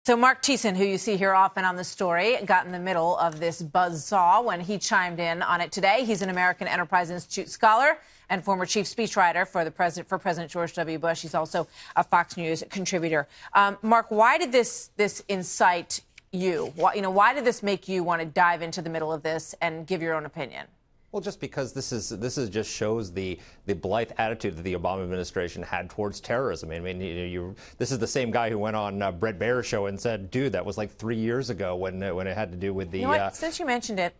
So Mark Thiessen, who you see here often on the story, got in the middle of this buzzsaw when he chimed in on it today. He's an American Enterprise Institute scholar and former chief speechwriter for President George W. Bush. He's also a Fox News contributor. Mark, why did this incite you? Why did this make you want to dive into the middle of this and give your own opinion? Well, just because this just shows the blithe attitude that the Obama administration had towards terrorism. I mean, this is the same guy who went on Bret Baier's show and said, "Dude, that was like 3 years ago when it had to do with the." You know what? Since you mentioned it,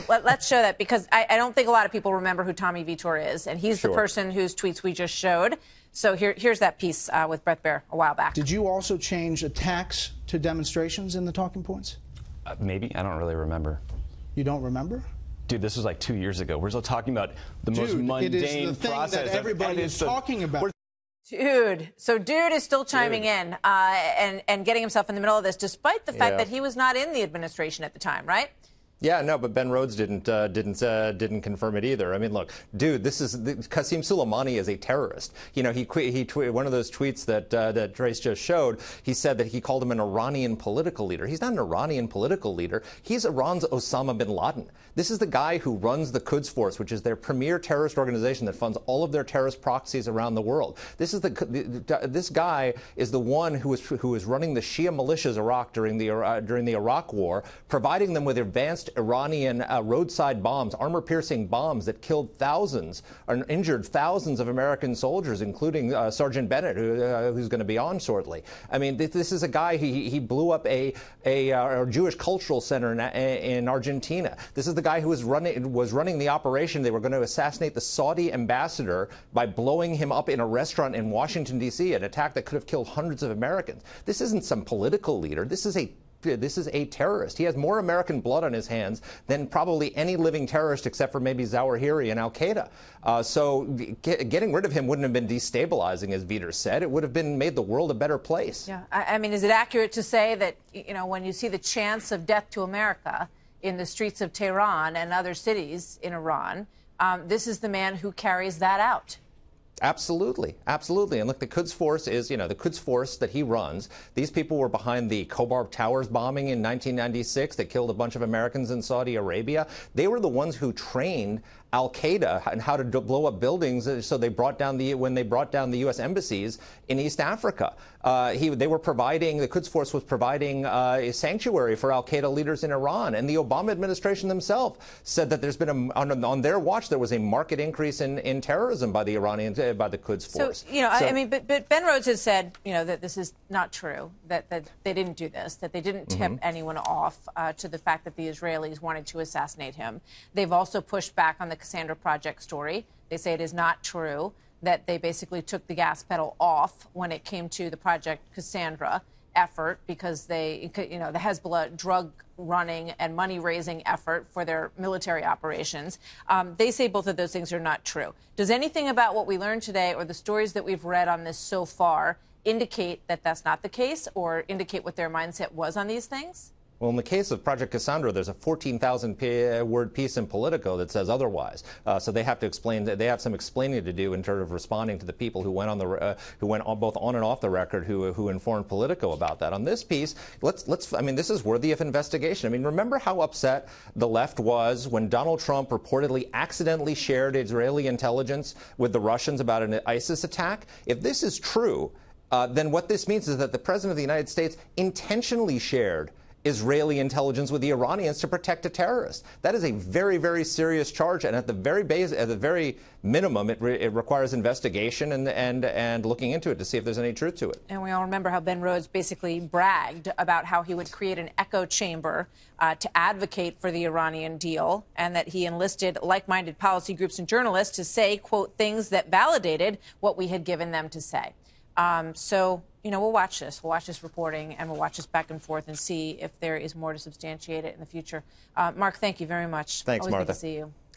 let's show that, because I don't think a lot of people remember who Tommy Vitor is, and he's the person whose tweets we just showed. So here's that piece with Bret Baier a while back. Did you also change attacks to demonstrations in the talking points? Maybe. I don't really remember. You don't remember? Dude, this was like 2 years ago. We're still talking about the most mundane it is the thing process that everybody is talking about. Dude is still chiming in and getting himself in the middle of this, despite the fact that he was not in the administration at the time, right? Yeah, no, but Ben Rhodes didn't confirm it either. I mean, look, dude, Qasem Soleimani is a terrorist. You know, he tweeted one of those tweets that Trace just showed. He said that he called him an Iranian political leader. He's not an Iranian political leader. He's Iran's Osama bin Laden. This is the guy who runs the Quds Force, which is their premier terrorist organization that funds all of their terrorist proxies around the world. This guy is the one who is running the Shia militias Iraq during the Iraq War, providing them with advanced Iranian roadside bombs, armor-piercing bombs that killed thousands and injured thousands of American soldiers, including Sergeant Bennett, who's going to be on shortly. I mean, this is a guy. He blew up a Jewish cultural center in Argentina. This is the guy who was running the operation. They were going to assassinate the Saudi ambassador by blowing him up in a restaurant in Washington, D.C., an attack that could have killed hundreds of Americans. This isn't some political leader. This is a terrorist. He has more American blood on his hands than probably any living terrorist except for maybe Zawahiri and al-Qaeda. So getting rid of him wouldn't have been destabilizing, as Vitor said. It would have made the world a better place. Yeah, I mean, is it accurate to say that, when you see the chance of death to America in the streets of Tehran and other cities in Iran, this is the man who carries that out? Absolutely. Absolutely. And look, the Quds Force is, the Quds Force that he runs. These people were behind the Khobar Towers bombing in 1996 that killed a bunch of Americans in Saudi Arabia. They were the ones who trained al-Qaeda and how to blow up buildings. So when they brought down the U.S. embassies in East Africa, the Quds Force was providing a sanctuary for al-Qaeda leaders in Iran. And the Obama administration themselves said that there's been on their watch, there was a marked increase in terrorism by the Iranians, by the Quds Force. But Ben Rhodes has said, that this is not true, that they didn't do this, that they didn't tip anyone off to the fact that the Israelis wanted to assassinate him. They've also pushed back on the Cassandra Project story. They say it is not true that they basically took the gas pedal off when it came to the Project Cassandra effort, because the Hezbollah drug running and money raising effort for their military operations. They say both of those things are not true. Does anything about what we learned today or the stories that we've read on this so far indicate that that's not the case, or indicate what their mindset was on these things? Well, in the case of Project Cassandra, there's a 14,000-word piece in Politico that says otherwise. So they have to explain. They have some explaining to do in terms of responding to the people who went both on and off the record who informed Politico about that. On this piece, I mean, this is worthy of investigation. I mean, remember how upset the left was when Donald Trump reportedly accidentally shared Israeli intelligence with the Russians about an ISIS attack? If this is true, then what this means is that the President of the United States intentionally shared Israeli intelligence with the Iranians to protect a terrorist. That is a very, very serious charge, and at the very minimum, it requires investigation and looking into it to see if there's any truth to it. And we all remember how Ben Rhodes basically bragged about how he would create an echo chamber to advocate for the Iranian deal, and that he enlisted like-minded policy groups and journalists to say, quote, things that validated what we had given them to say. We'll watch this. We'll watch this reporting, and we'll watch this back and forth and see if there is more to substantiate it in the future. Mark, thank you very much. Thanks, Always Martha. good to see you.